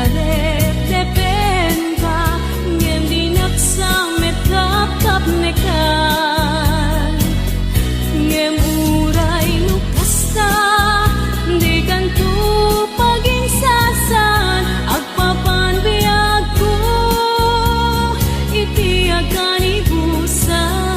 Dardarep depen ka ngem dinak sa metap kap nekan ngem uray nukasta di kanto paging sasan agpapan biag ko iti akan ibusanan.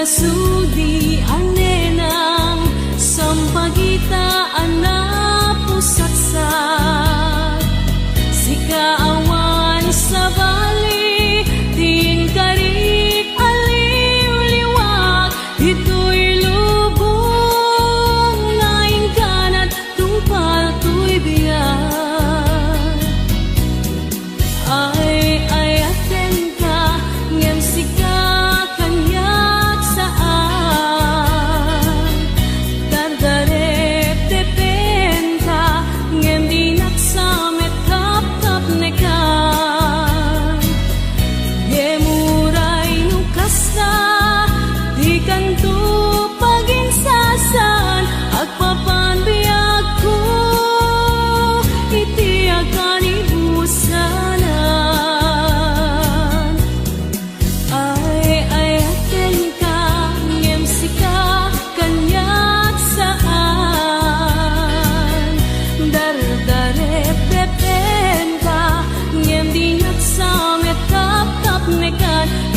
Sudi anenang sampagitaan na pusatsak sikaawan sa bali din karik aliw-liwag ito'y lubong laing kanat tungpal to'y biyak ay aten ka ngem sika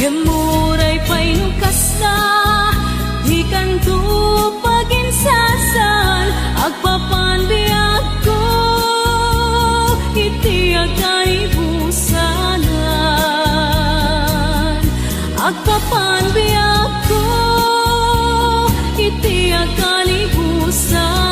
gemuray pa'y nukasta di kanto paginsasan agpapan biag ko iti akan ibusanan agpapan biag ko iti akan ibusanan.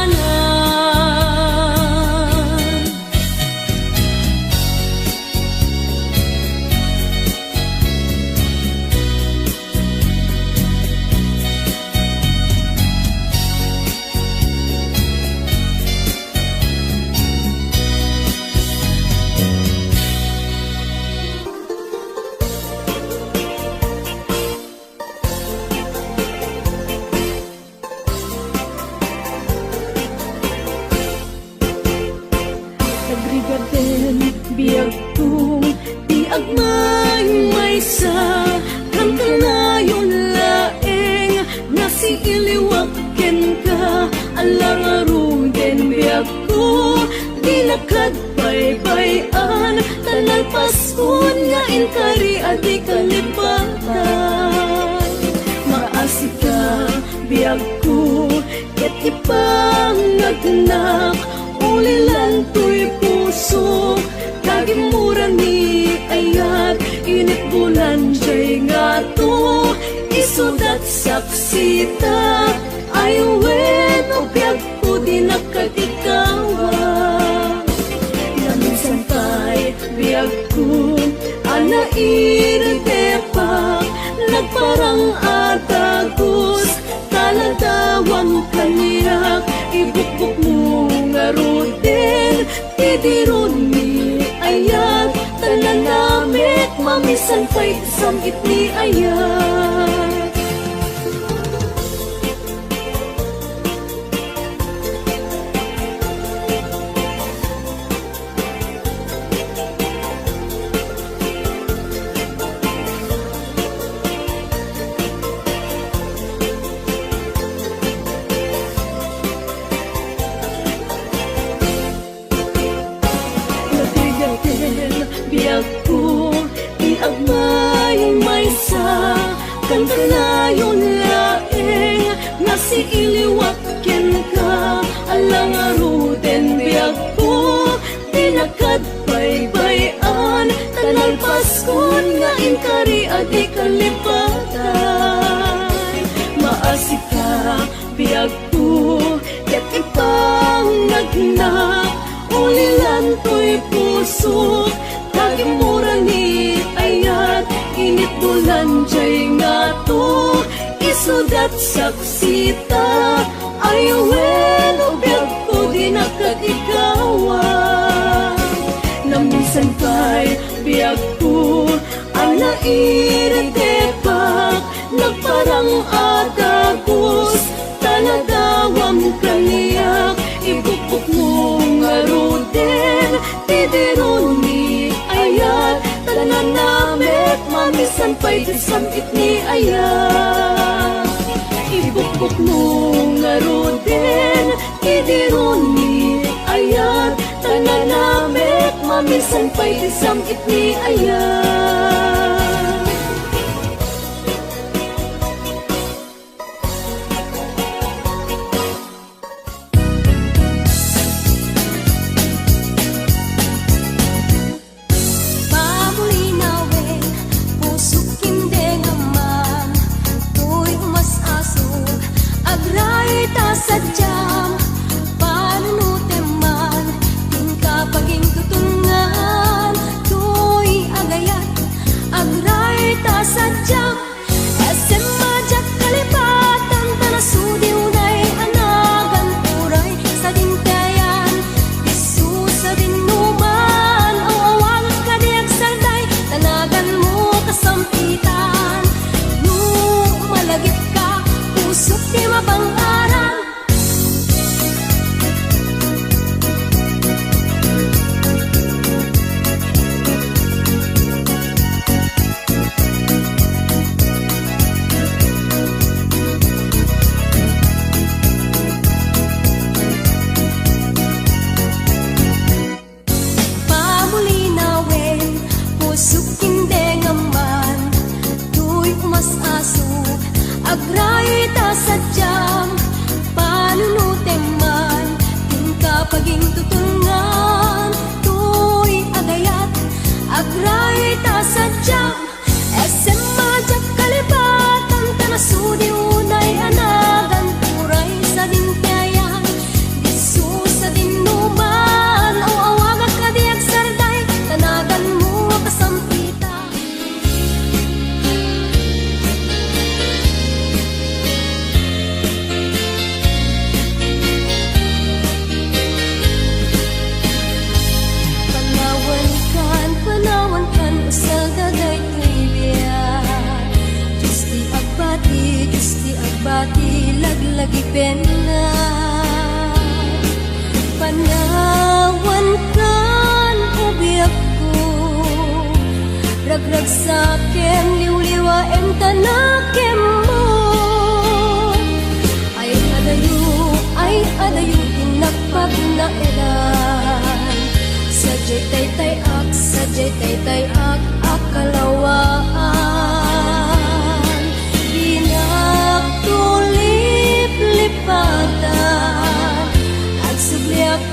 Nagrigaden biag kong biag may sa kang kanayon laeng nasi iliwaken ka alang aruden biag ko dinakad bay-bayan tanan paskon nga inkari adi kalipatan maasik ka biag ko ket ipangagnak ulilan to'y puso kagimuran ni ayat init bulan siya'y nga to isudat saksita ayuwen o biag po di nakatikawa naminsan kay biag ko anain tepak nagparang atagos taladawang kaniyak ibukbuk mo nga ruden tidirun ni ayat tanan namit mamisan pa'y samgit ni ayat. Biag ko iagmay may sa kang kanayon laeng nasi iliwaken ka alang aruden biag ko tinakad bay-bayan maskon nga inkari adi kalipatay. Maasika biyag ko ket ipang nagnak, ulilan to'y puso tagimura ni ayat, init bulan jay nga to isudat saksita. Ayawen o biyag ko di nakatikawan, naminsan kay biyag ko ang nairitepak, nagparang adagos taladawam kaniyak. Ibukok mo nga ruden tidiron ni ayat, tanan namet mamisan pa'y disamit ni ayat. Ibukok mo nga ruden tidiron ni ayat, tanan namet mamisan pa'y disamit ni ayat. Sadyang panunuteman, tingka paging tutungan, tuy agayat, agray ta sadyang SM majak kalipatan, tanasudi unay anagan uray sa dintayan, isu sa dinuman, awawang kadiag salday, tanagan mo kasampitan, no malagip ka, pusok di mabang-aran. Agray ta sadyang panunuteman, tingka paging tutungan, tuy agayat, agray ta sadyang SM majak kalipatan, tanasudi unay anagan turay sa dintayan, isu sa dinuman, awawag kadiag sarday, tanagan mo kasampitan. Panawan kan usal daday tuibiyat, Diyos di agbati, laglagi pena. Panawan kan ubiyak ko, ragrag sakem, liwliwaem tanakem mo. Ay adayu, tinakpag na eran, sadyay taytay ak, akalawaan. Inaktulip lipatan, agsubliak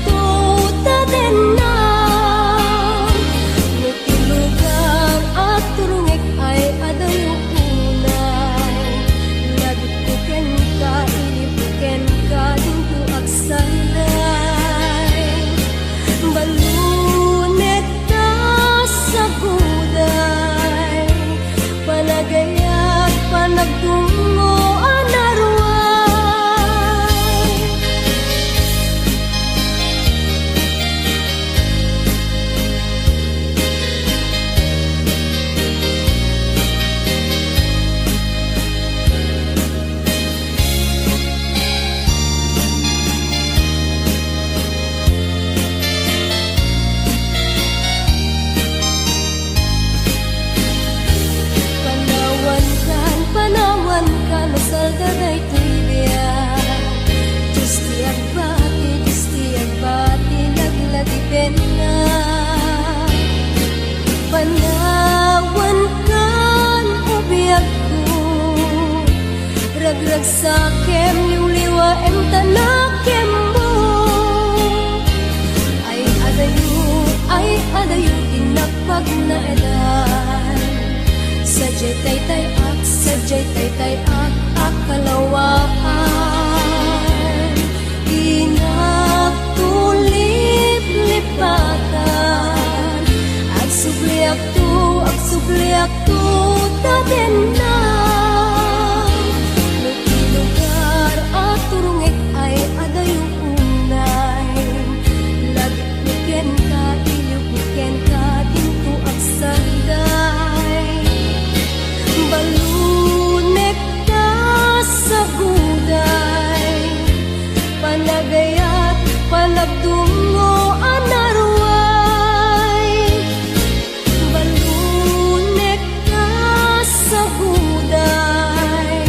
to tadenan. Nutulugan at turungik ay adayu unay, labit puken ka, ilipuken ka, dinto agsanay. Balunet ka sa guday, panagayat, panagtungo, anaruay. Panawan ka, masal daday tuibiyat, Diyos di agbati, laglagi pena. Panawan kan ubiyak ko, ragrag sakem, liwliwaem tanakem mo. Ay adayu, pag naedan. Sadya'y tay ak kalawaan. Inagtulip lipatan. Ag subli akto taden na. Lugar at turungik ay adayong unay. Lagpuken ka, ilipuken ka, dinto ang sanday. Balunek ka sa guday. Panagayat, panagdungo, anarway. Balunek ka sa guday.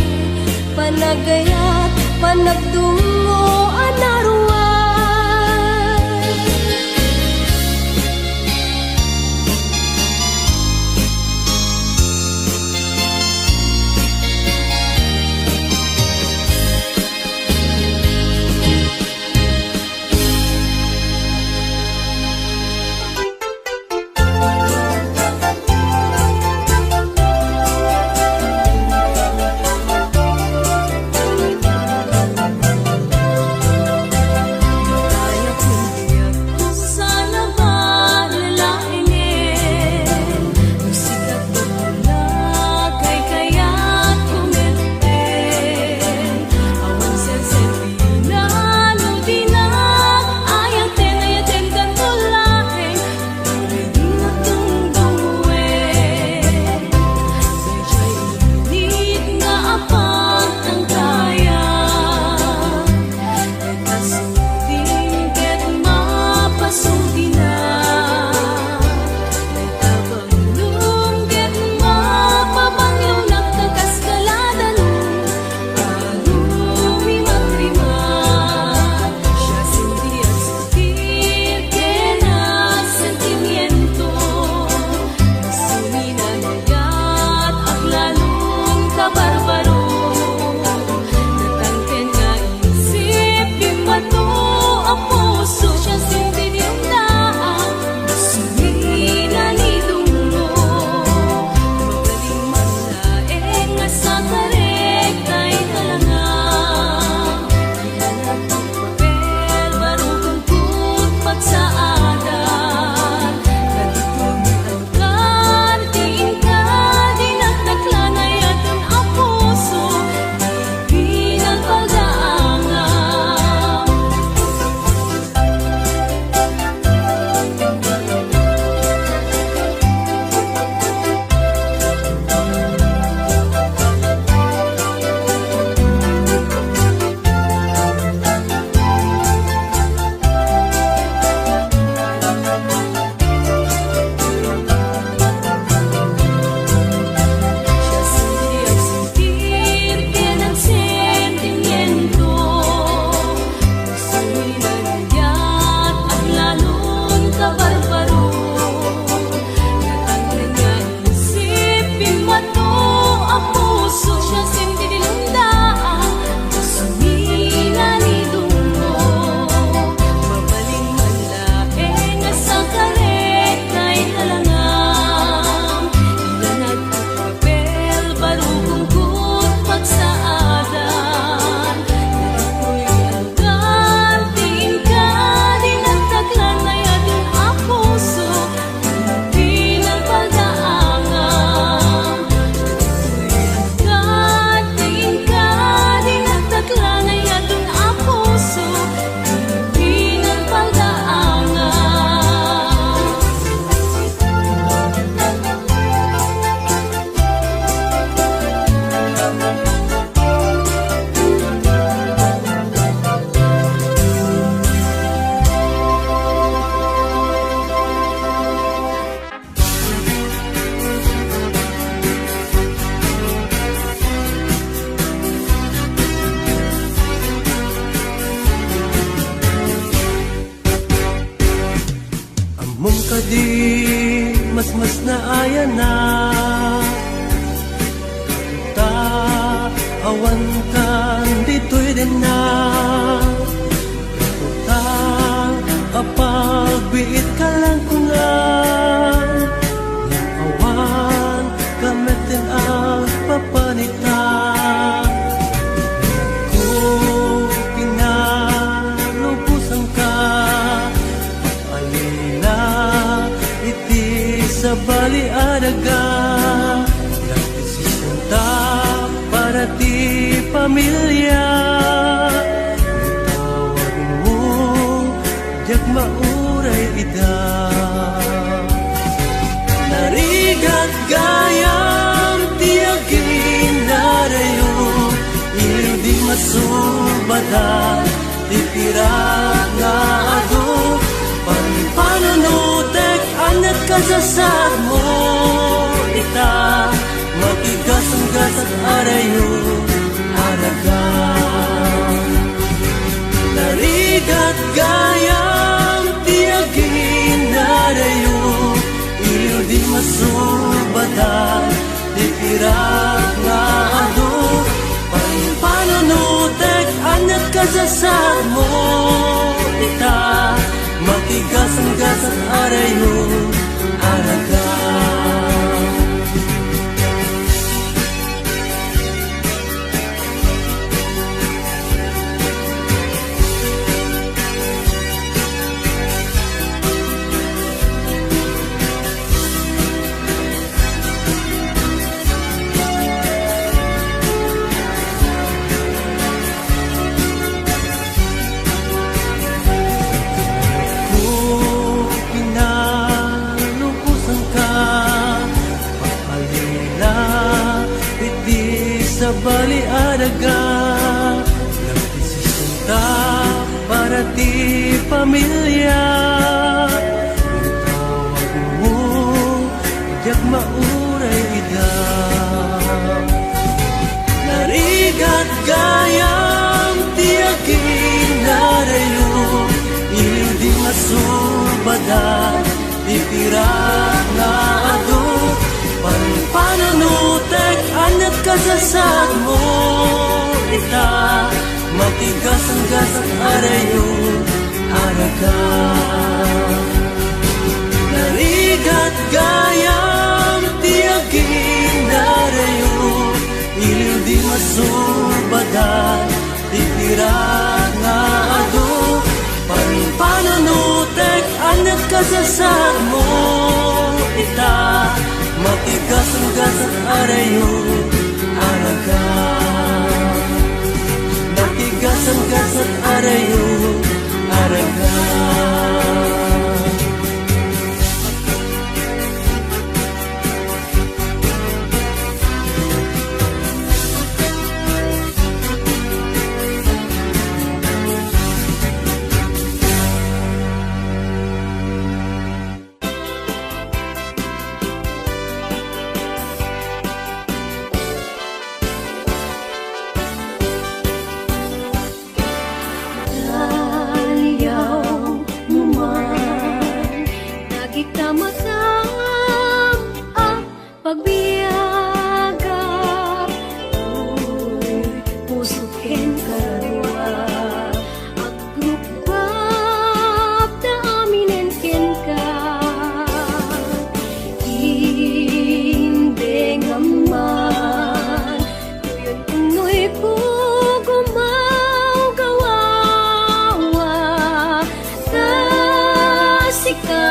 Panagayat, panagdungo, anarway. mas na ayan na ta awan kan dito'y din na ta kapag biit ka lang kungan sa baliaraga. Nagdesisyon ta para ti pamilya. Tawag mo, diag mauray ida. Narigat gayam tiagin narayo, iliw di masubada, di pirat nga ado. Panunutek anak kasasad mo ita, makigasang-gas at arayo, araga. Narigat gayam tiagin narayo, iliw di masubada, di pirat nga ado. Panunutek anak kasasad mo ita, makigasang-gas at arayo, araga. Sa baliaraga, nagdesisyon ta para ti pamilya. Tawag mo, diag mauray ida. Narigat gayam tiagin narayo, iliw di masubada, di pirat na ado. Panunutek anak kasasad mo ita, makigasang-gas at arayo, araga. Narigat gayam tiagin narayo, iliw di masubada, di pirat nga ado. Panunutek anak kasasad mo ita, makigasang-gas at arayo, araga. Makigasang-gas at arayo, araga.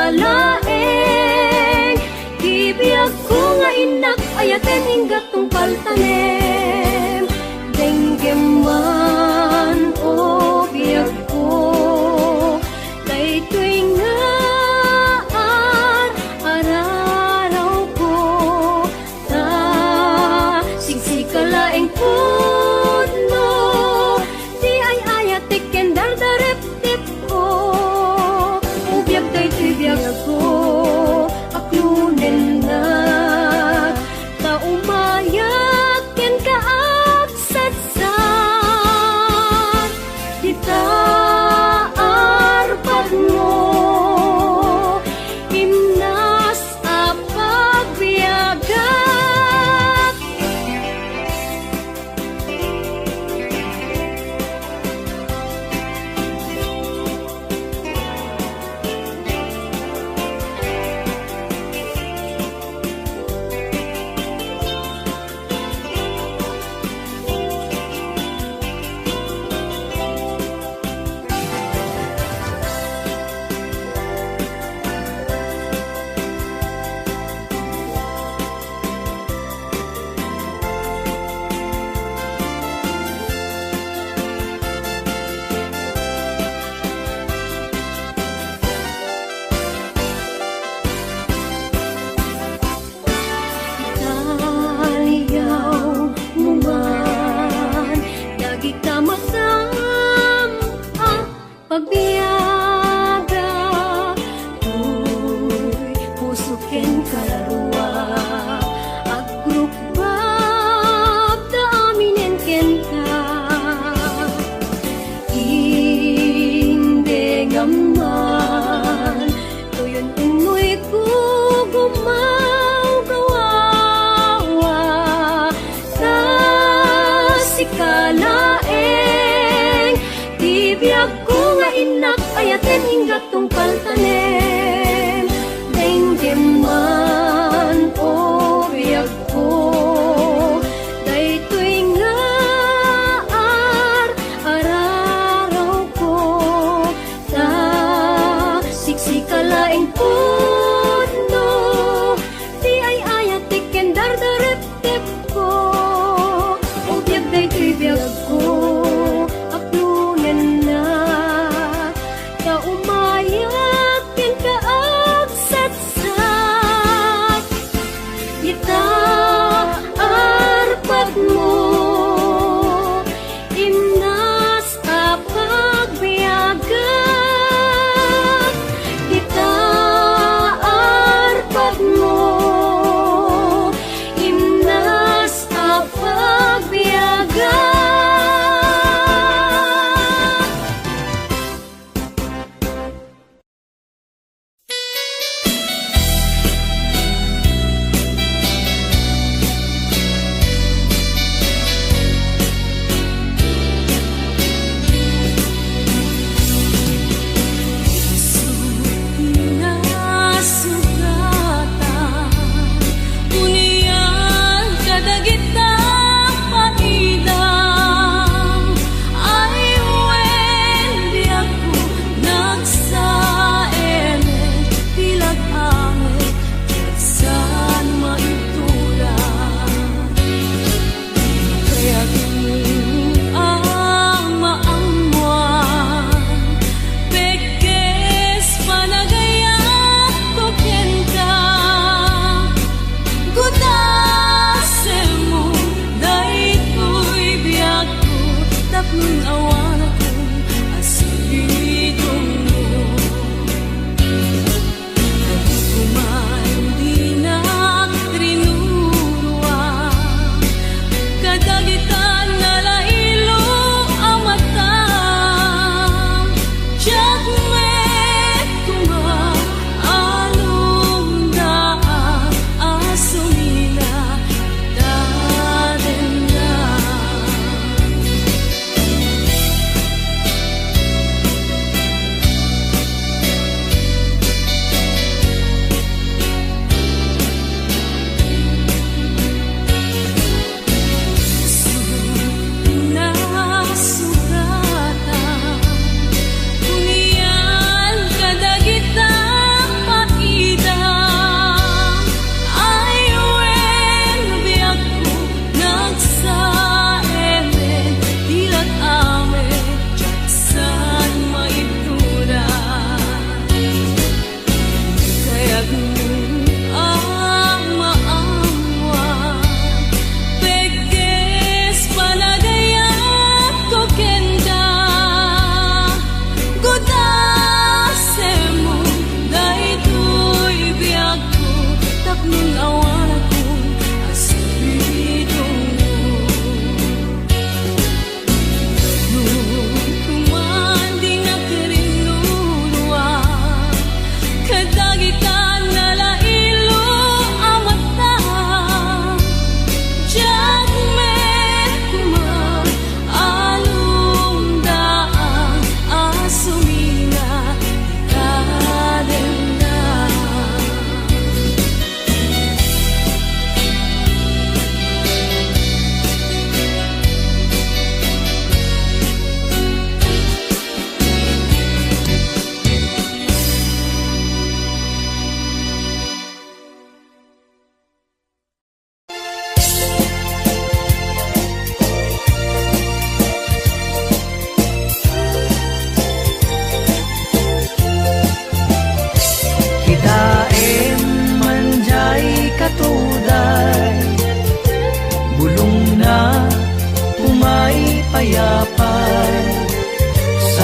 Kalaeng kibiyag ko nga inak ayaten inggat tong paltanem denggeman o biyag ko kay tuwing nga araraw ko ta sigsikalaeng pudno di ay ayatik kendar darep tip ko ubiyag day tibiyag ko aklunen na ta umayak ken ka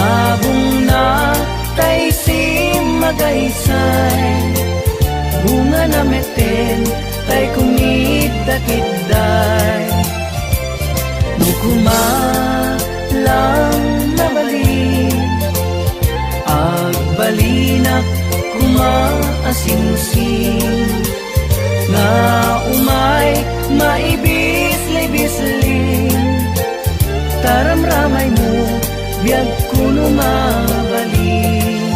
Sabong na tay si magaysay, bunga na meten tay kumidakidday. Nukuma lang nabalin, agbalinak kumaasingsing, nga umay maibis-libisling, taramramay mo biyag kuno mabalin.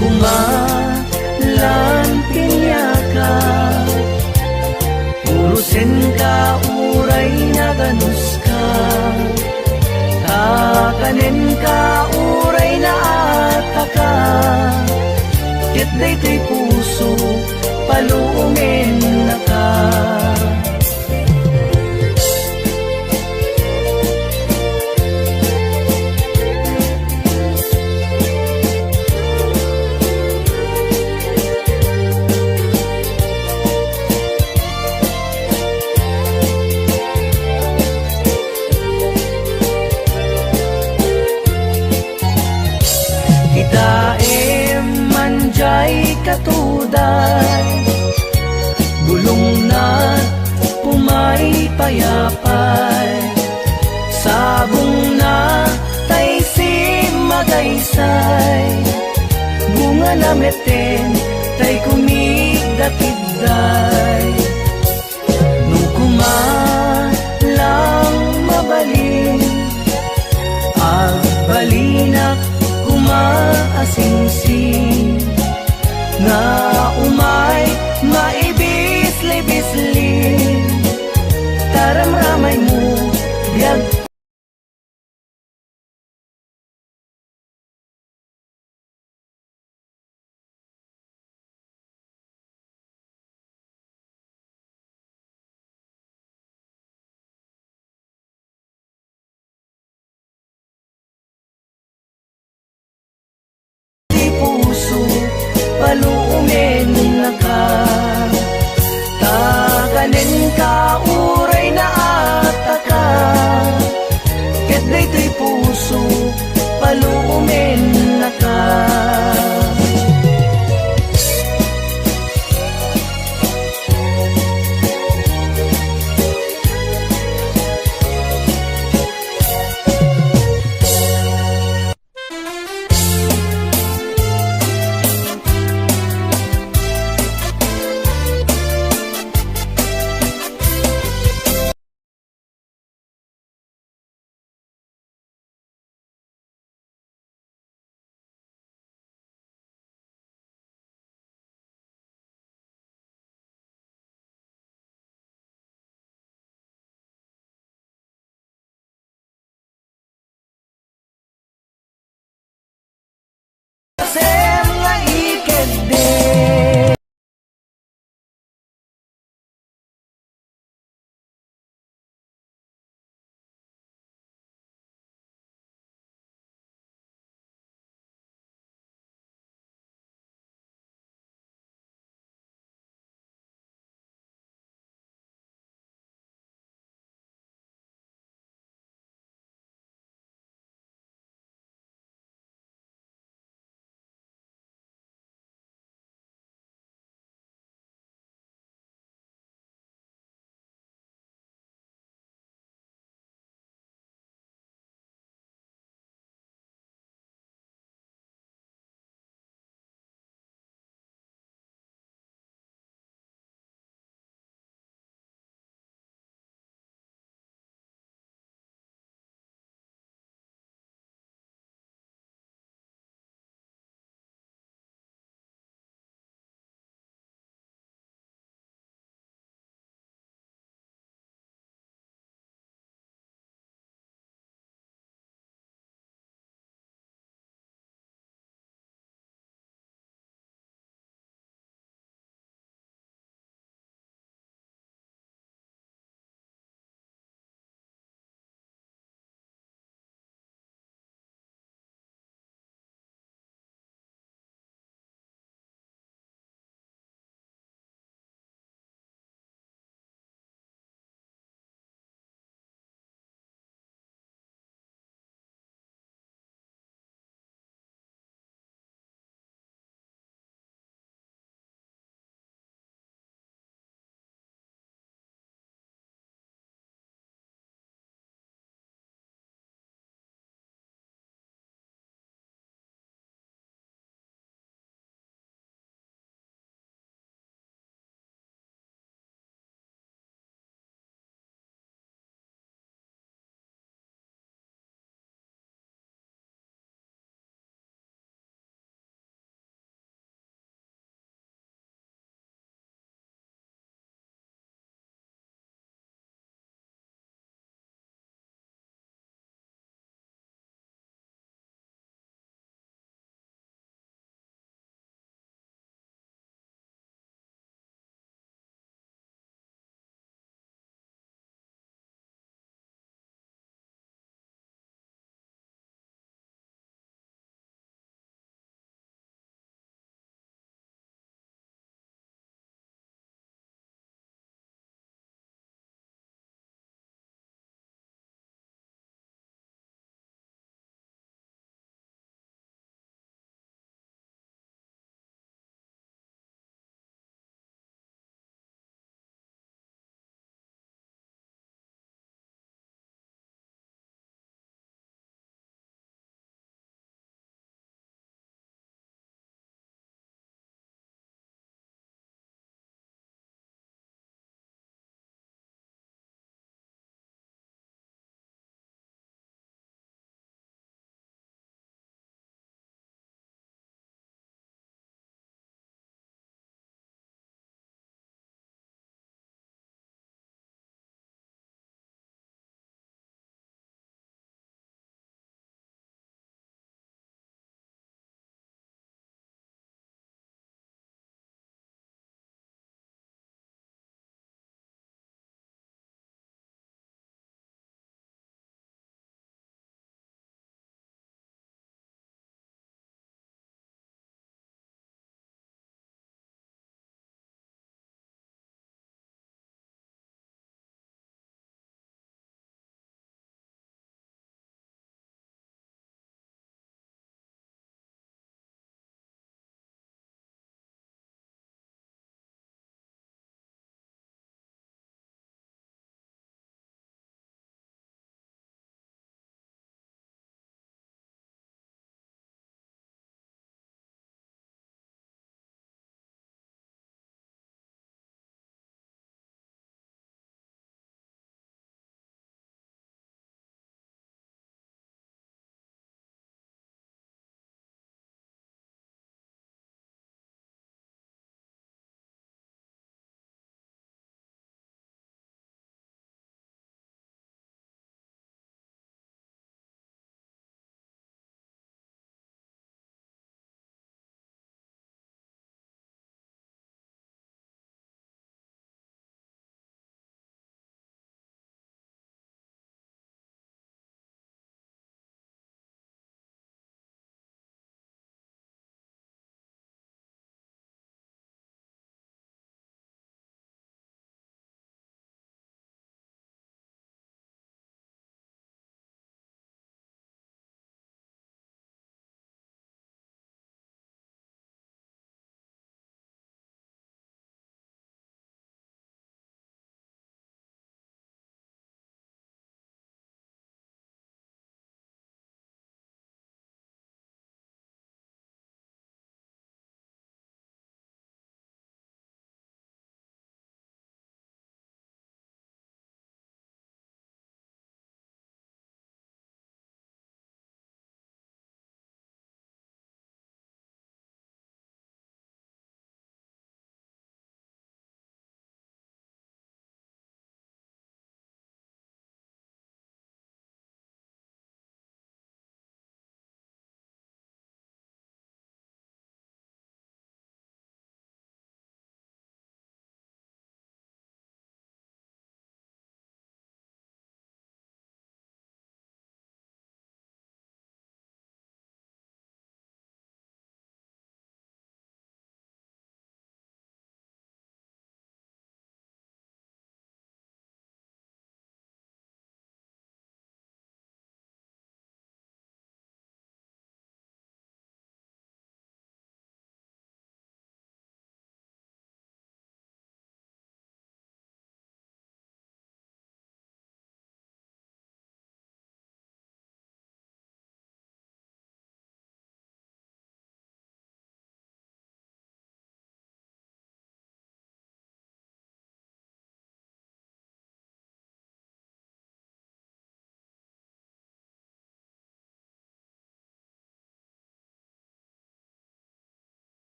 Kumalan pinyaka, urusin ka uray na ganus ka, kakanin ka uray na ataka, ket daytoy puso paluumin na ka. Itaem manjay katuday, bulong na pumay payapay, sabong na tay si magaysay, bunga na meten